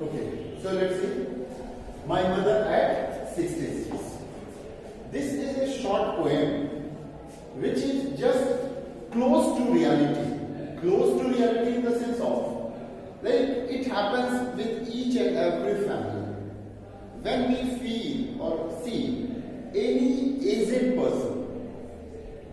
Okay, so let's see. My mother at 66. This is a short poem which is just close to reality. Close to reality in the sense of, like, it happens with each and every family. When we feel or see any aged person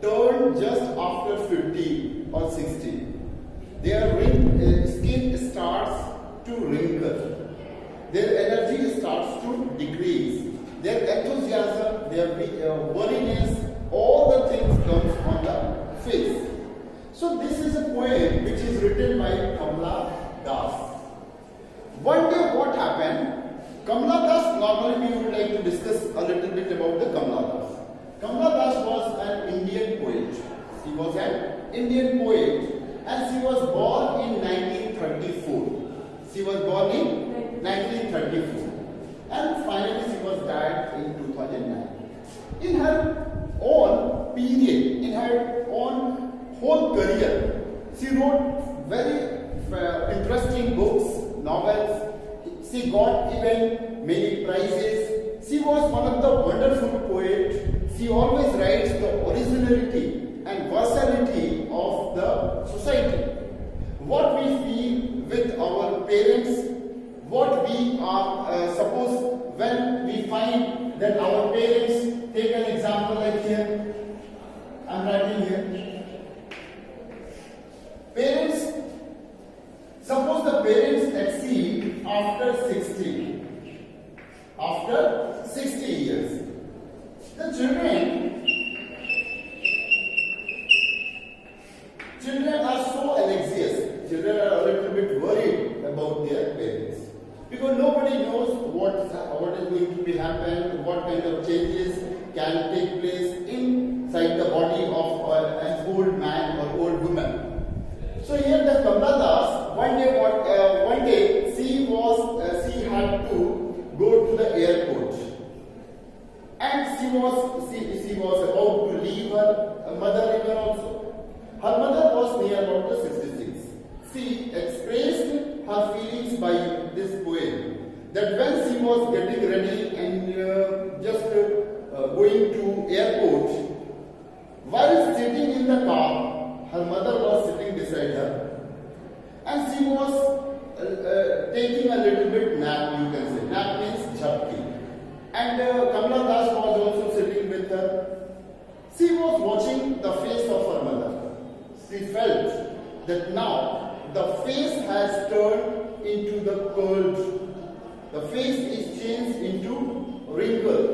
turn just after 50 or 60, their skin starts to wrinkle. Their energy starts to decrease. Their enthusiasm, their worriness, all the things comes on the face. So this is a poem which is written by Kamla Das. One day what happened? Kamla Das, normally we would like to discuss a little bit about the Kamla Das. Kamla Das was an Indian poet. She was an Indian poet and she was born in 1934. She was born in 1934 and finally she was died in 2009. In her own period, in her own whole career, she wrote very interesting books, novels. She got even many prizes. She was one of the wonderful poets. She always writes the originality and versatility of the society. What we feel with our parents, what we are, suppose when we find that our parents, take an example like here, I am writing here. Parents, suppose the parents exceed after 60. After 60 years. The children are so anxious. Children are a little bit worried about their parents. Because nobody knows what is going to be happen, what kind of changes can take place inside the body of an old man or old woman. So here the Kamla Das, one day she had to go to the airport, and she was about to leave her mother even also. Her mother was near about the 66. She expressed her feelings by this poem that when she was getting ready and just going to airport, while sitting in the car, her mother was sitting beside her and she was taking a little bit nap, you can say. Nap means jhapki. And Kamla Das was also sitting with her. She was watching the face of her mother. She felt that now the face has turned into the curled. The face is changed into wrinkle.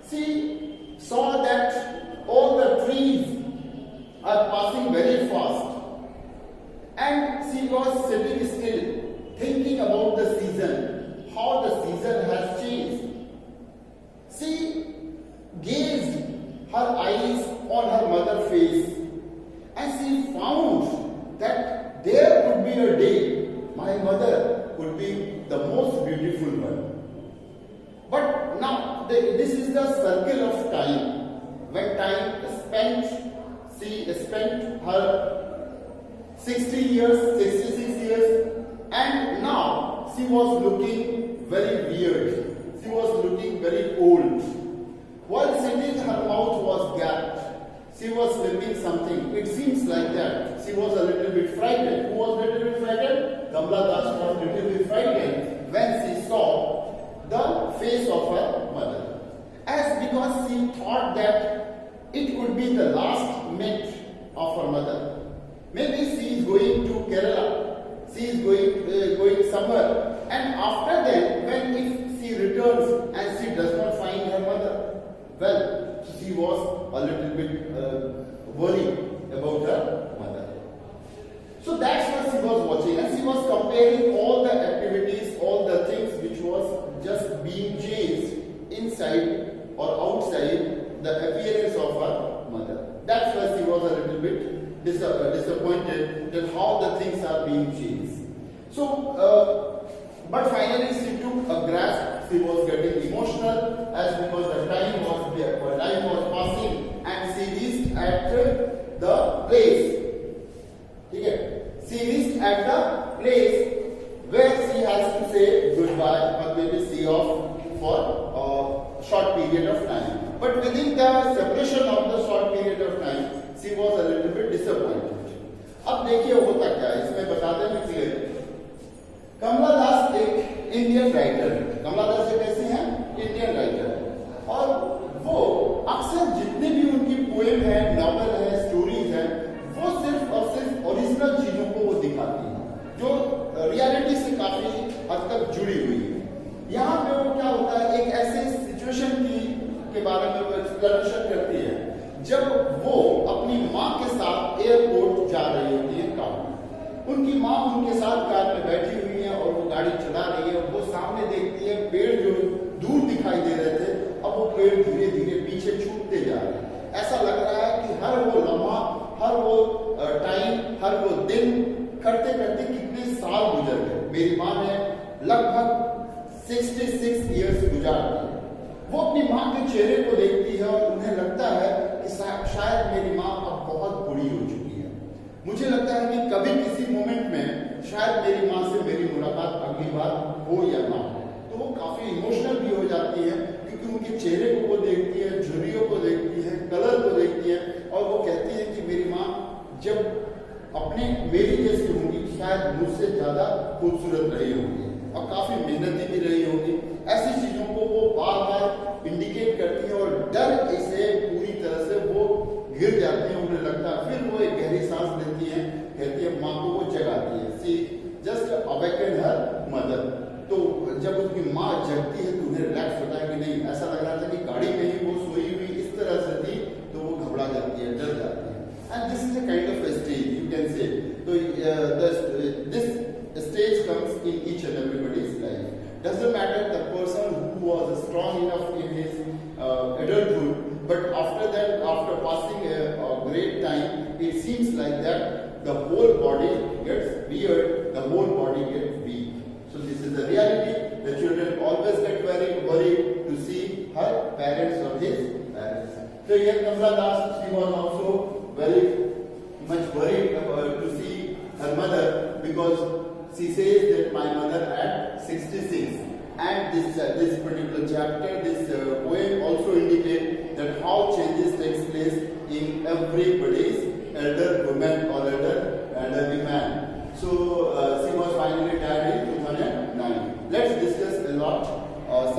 She saw that all the trees are passing very fast, and she was sitting still, thinking about the season, how the season has changed. She gazed her eyes on her mother's face, and she found that there would be a day my mother would be the most beautiful one. But now this is the circle of time. When time is spent, she spent her 60 years, 66 years, and now she was looking very weird. She was looking very old. While sitting, her mouth was gapped. She was slipping something. It seems like that. She was a little bit frightened. Who was a little bit frightened? Kamla Das was a little bit frightened when she saw the face of her mother. As because she thought that it would be the last meet of her mother. Maybe she is going to Kerala. She is going somewhere. And after that, when if she returns and she does not find her mother, well, she was a little bit worried about her mother. So that's what she was watching, and she was comparing all the activities, all the things which was just being changed inside or outside the appearance of her mother. That's why she was a little bit disappointed that how the things are being changed. So, but finally she took a grasp. She was getting emotional as because the time was passing, and she reached at the place. Okay. She reached at the place where she goodbye or maybe see off for a short period of time. But within the separation of the short period of time, she was a little bit disappointed. अब देखिए होता क्या है, इसमें बताते हैं clear. कमला दास एक Indian writer है। कमला दास एक ऐसी हैं इंडियन राइटर, और वो अक्सर जितने भी उनकी पोएम है, नॉवल है, स्टोरीज है, वो सिर्फ और सिर्फ ओरिजिनल चीजों को वो दिखाती है जो रियलिटी से काफी हद तक जुड़ी हुई है। यहाँ पे वो क्या होता है, एक ऐसे सिचुएशन के बारे में वो एक्सप्लेनेशन करती है जब वो अपनी माँ के साथ एयरपोर्ट जा रही होती है कार में। उनकी माँ उनके साथ कार में बैठी हुई है और वो गाड़ी चला रही है। वो सामने देखती है पेड़ जो दूर दिखाई दे रहे थे, अब वो पेड़ धीरे धीरे पीछे छूटते जा रहे हैं। ऐसा लग रहा है कि हर वो लम्हा, हर वो टाइम, हर वो दिन करते करते कितने साल गुजर गए। मेरी माँ ने लगभग 66 ईयर्स गुजार दिए। वो अपनी माँ के चेहरे को देखती है और उन्हें लगता है कि शायद मेरी माँ अब बहुत बुरी हो चुकी है। मुझे लगता है कि कभी किसी मोमेंट में शायद मेरी माँ से मेरी मुलाकात अगली बार हो या ना हो। तो वो काफी इमोशनल भी हो जाती है क्योंकि उनके चेहरे को वो देखती है, झुर्रियों को देखती है, कलर को देखती है, और वो कहती है कि मेरी माँ जब अपने मेरी जैसी होंगी शायद मुझसे ज्यादा खूबसूरत रही होंगी और काफी मेहनती भी रही होगी। ऐसी चीजों को वो बार बार इंडिकेट करती है और डर इसे पूरी तरह से वो गिर जाते हैं, उन्हें लगता है। फिर वो एक गहरी सांस लेती है, कहती है, माँ को वो जगाती है। सी जस्ट अवेकन हर मदर। तो जब उसकी माँ जगती है तो उन्हें रिलैक्स होता है कि नहीं, ऐसा लग रहा था कि गाड़ी में ही वो सोई हुई इस तरह से थी, तो वो घबरा जाती है, डर जाती है। And this is a kind of stage you can say. तो this stage comes in each and everybody's life. Doesn't matter the person who was strong enough in his adulthood, but after that, after passing a great time, it seems like that the whole body gets weird, the whole body gets weak. So this is the reality. The children always get very worried to see her parents or his parents. So here Kamla Das, she was also very much worried to see her mother, because she says that my mother at 66, and this particular chapter, this poem also indicates that how changes takes place in everybody's elder woman or elderly man. So she was finally died in 2009. Let's discuss a lot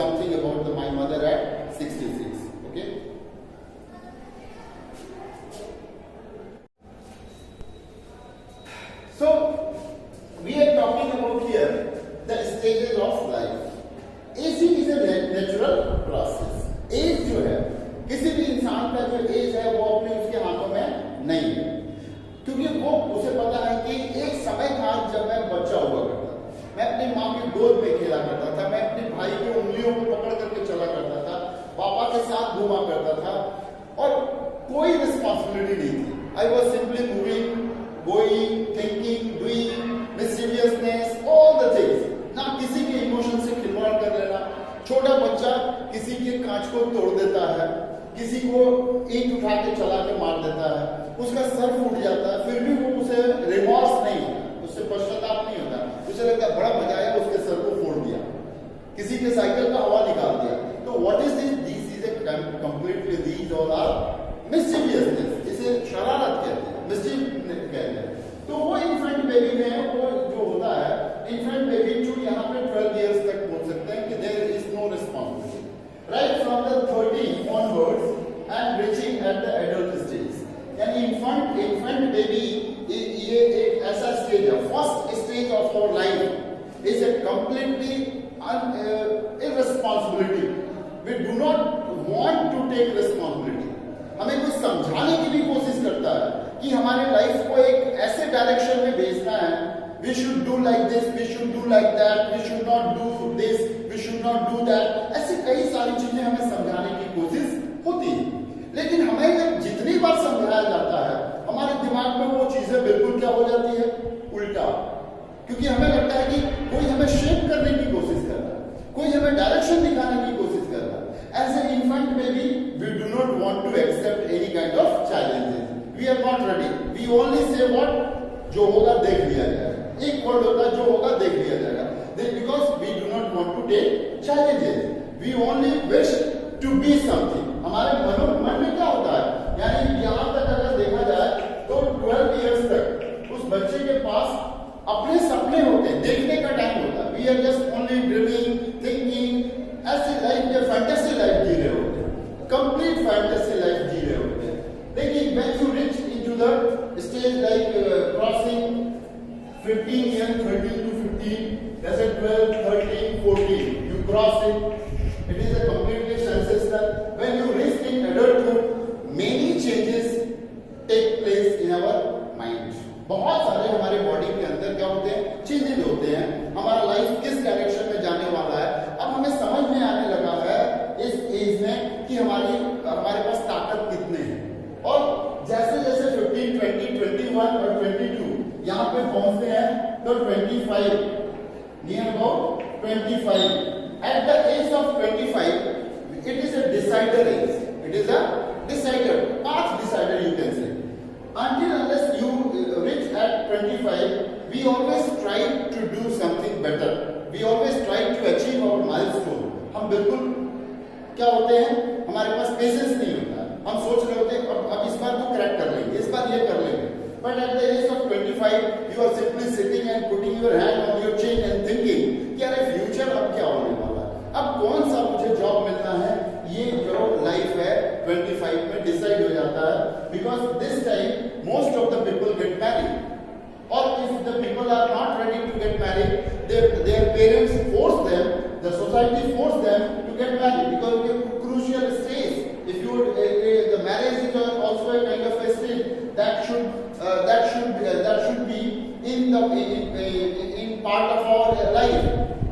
something about my mother at 66. Okay. So we are talking about here the stages of life. Aging is a natural process. Age जो है, किसी भी इंसान का जो as है वो अपने उसके हाथों में नहीं है, क्योंकि वो उसे पता है कि एक समय था जब मैं बच्चा हुआ करता था, मैं अपनी माँ की गोद में खेला करता था, मैं अपने भाई की उंगलियों को पकड़ करके चला करता था, पापा के साथ घूमा करता था और कोई रिस्पॉन्सिबिलिटी नहीं थी। I was simply moving, going, thinking, doing, mysteriousness, all the things. ना किसी के इमोशन से खिलवाड़ कर लेना। छोटा बच्चा किसी के कांच को तोड़ देता है, किसी को ईंट उठा के चला के मार देता है, उसका सर फूट जाता है, फिर भी वो उसे रिमॉर्स नहीं होता, उससे पश्चाताप नहीं होता, उसे लगता है बड़ा मजा आया उसके सर को फोड़ दिया, किसी के साइकिल का हवा निकाल दिया। तो what is this? This is a completely, these all are mysteriousness, इसे शरारत कहते हैं, मिस्टीरियस कहते हैं। तो वो इन्फेंट बेबी में वो जो होता है, इन्फेंट बेबी जो यहाँ पे 12 इयर्स तक बोल सकते हैं कि there is no responsibility, right from the 13 onwards and reaching at the adult stage. यानी इन्फेंट बेबी ये एक ऐसा स्टेज है, first stage of our life is a completely irresponsibility. We do not want to take responsibility. हमें कुछ समझाने की भी कोशिश करता है कि हमारे लाइफ को एक ऐसे डायरेक्शन में भेजना है, we should do like this, we should do like that, we should not do this, we should not do that. ऐसी कई सारी चीजें हमें समझाने की कोशिश होती है, लेकिन हमें जितनी बार समझाया जाता है हमारे दिमाग में वो चीजें बिल्कुल क्या हो जाती है, उल्टा। क्योंकि हमें लगता है कि कोई हमें शेप करने की कोशिश कर रहा है, कोई हमें डायरेक्शन दिखाने की कोशिश कर रहा है। As an infant baby, we do not want to accept any kind of challenges. We are not ready. We only say what जो होगा देख लिया जाएगा। एक वर्ड होता है जो होगा देख लिया जाएगा। because we do not want to take challenges. We only wish to be something. हमारे मन में क्या होता है, यानी यहाँ तक अगर देखा जाए तो 12 years तक उस बच्चे के पास अपने सपने होते हैं, देखने का टाइम होता है. We are just only dreaming, thinking, ऐसी लाइफ या फैंटेसी लाइफ जी रहे होते हैं, कंप्लीट फैंटेसी लाइफ जी रहे होते हैं. लेकिन when you reach into the stage like crossing 15 years, 13 to 15, that's at 12, 13, 14, you cross it. It is a completely sensational. When you reach in adulthood, many changes take place in our mind. बहुत सारे हमारे body के अंदर क्या होते हैं, changes होते हैं. हमारा लाइफ किस डायरेक्शन में जाने वाला है, अब हमें समझ में आने लगा है इस एज में कि हमारे पास ताकत कितने हैं. और जैसे जैसे 15, 20, 21 और 22 यहाँ पे पहुंचते हैं तो 25, near about 25. At the age of 25, it is a decider age. It is a decider, path decider you can say. Until unless you reach at 25, we always try to do something better. We always try to achieve our milestone. हम बिल्कुल क्या होते हैं, हमारे पास patience नहीं होता. हम सोच रहे होते हैं अब इस बार तो क्रैक कर लेंगे, इस बार ये कर लेंगे. But at the age of 25, you are simply sitting and putting your hand on your chin and thinking कि यार फ्यूचर अब क्या होने वाला है, अब कौन सा मुझे जॉब मिलना है. ये जो लाइफ है 25 में डिसाइड हो जाता है. Because this time most of the people get married. और if the people are not ready to get married, their parents force them, the society force them to get married because it is a crucial stage. If you the marriage is also a kind of a stage that should be in part of our life.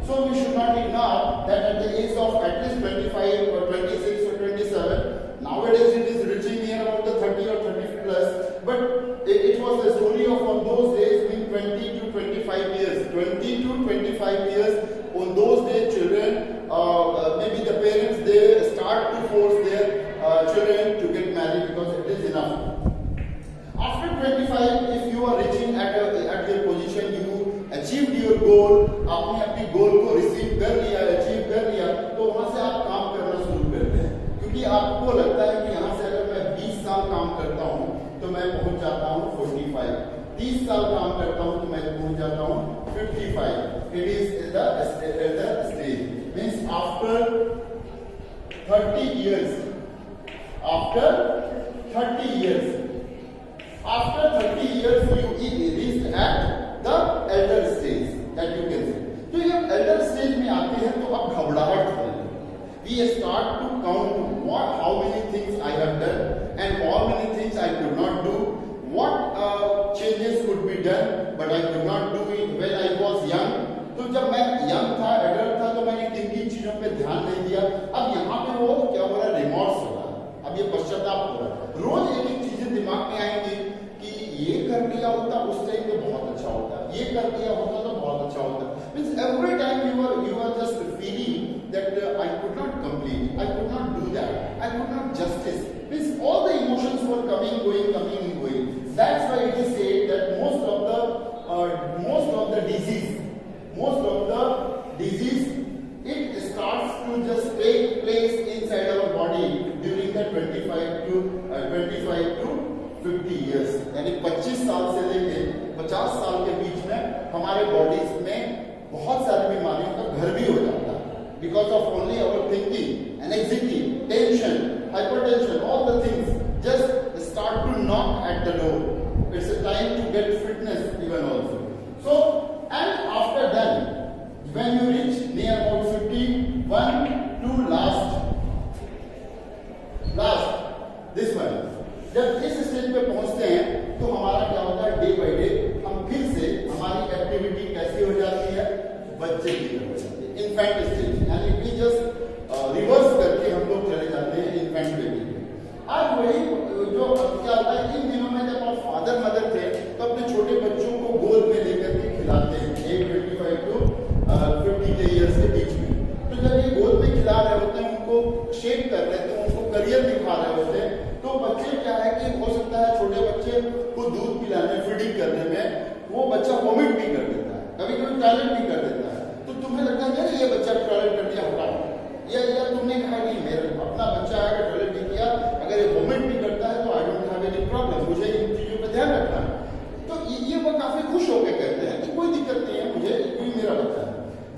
So we should not ignore that at the age of at least 25 or 26 or 27, nowadays it is reaching near about the 30 or 30 plus, but it was the story of on those days in 20 to 25 years. 20 to 25 years, on those days children, maybe the parents, they start to force their children to get married because it is enough. After 25, if you are reaching at your position, you achieved your goal, आपने अपनी गोल को receive कर लिया, achieve कर लिया, तो वहां से आप काम करना शुरू करते हैं. क्योंकि आपको लगता है कि यहाँ से अगर मैं 20 साल काम करता हूँ तो मैं पहुंच जाता हूँ 45. 30 साल काम करता हूँ तो मैं पहुंच जाता हूँ 55. It is the stage. Means after 30 years, after 30 years you reached at the elder stage that you can say. तो जब elder stage में आते हैं तो अब घबराहट होने लगती है. We start to count how many things I have done and how many things I could not do. What changes could be done, but I could not do it when I was young. तो जब मैं young था, adult था, तो मैंने किन किन चीजों पे ध्यान नहीं दिया. अब यहाँ पे वो क्या हो रहा है, रिमॉर्स हो रहा है, अब ये पश्चाताप हो रहा है. रोज एक एक चीजें दिमाग में आएंगी कि ये कर लिया होता उस टाइम पे बहुत अच्छा होता, ये कर लिया होता तो बहुत अच्छा होता. Means every time you are just feeling that I could not complete, I could not do that, I could not justice. Means all the emotions were coming, going. That's why it is said that most of the disease, it starts to just take place inside our body during the 25 to 50 years. यानी 25 साल से लेके 50 साल के बीच में हमारे bodies में बहुत सारी बीमारियों का घर भी हो जाता है. Because of only our thinking, anxiety, tension, hypertension, all the things just start to knock at the door. It's a time to get fitness even also. So, and after that, when you reach near about 51 to last, this one, जब इस stage पे पहुंचते हैं तो हमारा क्या होता है, डे बाय डे हम फिर से हमारी एक्टिविटी कैसी हो जाती है, बच्चे की हो जाती है, इन्फेंट स्टेज. यानी कि जस्ट रिवर्स करके हम लोग चले जाते हैं इन्फेंट बेबी पे. आज वही जो क्या होता है, इन दिनों में जब आप फादर मदर थे तो अपने छोटे बच्चों को गोद में लेकर के खिलाते हैं, 25 to 50 ईयर्स के बीच में. तो जब ये गोद में खिला रहे होते हैं, उनको शेप कर रहे हैं, उनको करियर दिखा रहे होते हैं, तो बच्चे क्या है कि हो सकता है छोटे बच्चे को दूध पिलाने, फीडिंग करने में वो बच्चा वॉमिट भी कर देता है, कभी कभी टॉयलेट भी कर देता है. तो ये बच्चा टॉयलेट कर दिया हटाओ, या तुमने कहा नहीं मेरा अपना बच्चा अगर टॉयलेट नहीं किया, अगर ये वोमिट भी करता है तो I don't have any problem, मुझे इन चीजों पर ध्यान रखना है। तो ये वो काफी खुश होकर कहते हैं कि कोई दिक्कत नहीं है मुझे, क्योंकि मेरा बच्चा है।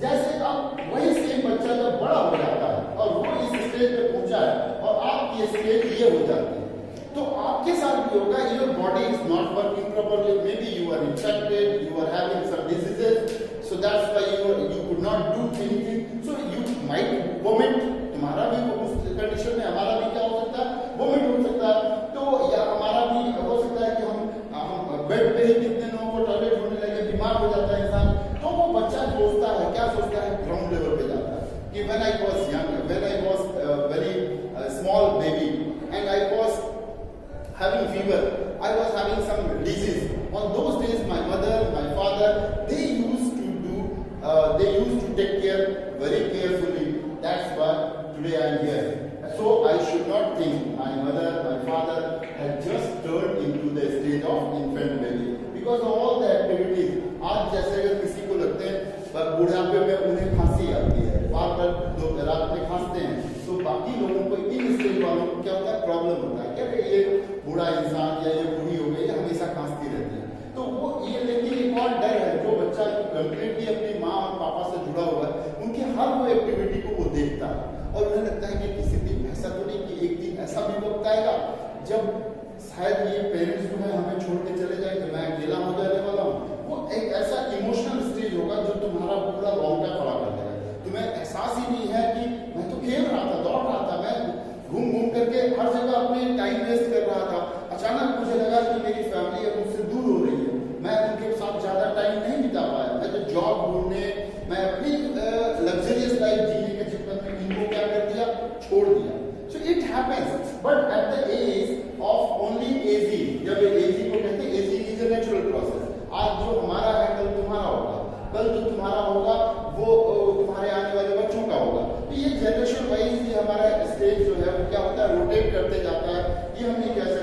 जैसे अब वही सेम बच्चा जब बड़ा हो जाता है और वो इस स्टेज पे पहुंचा है और आपकी स्टेज ये हो जाती है, तो आपके साथ भी होगा, your body is not working properly, maybe you are infected, you are having some diseases, so that's why you could not do anything, so you might vomit, तुम्हारा भी उस कंडीशन में हमारा भी क्या हो सकता है, वोमिट हो सकता है। तो या हमारा भी हो सकता है कि हम बेड पे ही कितने लोगों को टॉयलेट होने लगे, बीमार हो जाता है इंसान। तो वो बच्चा सोचता है, क्या सोचता है, ग्राउंड लेवल पे जाता है कि when I was young, when I was very small baby and I was having fever, I was having some disease. On those days, my mother, my father, they used to take care very carefully. That's why today I am here. So I should not think my mother, my father had just turned into the stage of infant baby because of all the activities. आज जैसे अगर किसी को लगते हैं पर बुढ़ापे में उन्हें खांसी आती है, बार बार रात में खांसते हैं, तो बाकी लोगों को इन स्टेज वालों को क्या होता है, प्रॉब्लम होता है, क्या ये बूढ़ा इंसान या ये बूढ़ी हो गई हमेशा खांसती रहती है। तो वो ये लेकिन एक और डर है, जो बच्चा कंप्लीटली अपनी माँ और पापा से जुड़ा हुआ है, उनकी हर वो एक्टिविटी को वो देखता है और उन्हें लगता है कि किसी दिन ऐसा तो नहीं कि एक दिन ऐसा भी वक्त आएगा जब शायद ये पेरेंट्स जो है हमें छोड़ के चले जाए, तो मैं अकेला हो जाने वाला हूँ। वो एक ऐसा इमोशनल स्टेज होगा जो तुम्हारा पूरा रोंगटा खड़ा कर देगा, तुम्हें एहसास ही नहीं है कि मैं तो खेल रहा था, दौड़ रहा था, मैं घूम घूम करके हर जगह अपने टाइम वेस्ट कर रहा था, अचानक मुझे लगा कि मेरी फैमिली अब मुझसे दूर हो रही है, मैं उनके साथ ज्यादा टाइम नहीं बिता पाया, मैं तो जॉब ढूंढने, मैं अपनी लग्जरियस लाइफ जीने के चक्कर में इनको क्या कर दिया, छोड़ दिया। So it happens, but at the age of only एजी, जब एजी को कहते हैं, एजी इज अ नेचुरल प्रोसेस, आज जो हमारा है कल तुम्हारा होगा, कल जो तुम्हारा होगा वो तुम्हारे आने वाले बच्चों का होगा। तो ये जनरेशन वाइज ये हमारा स्टेज जो है वो क्या होता है, रोटेट करते जाता है, ये हम नहीं कह सकते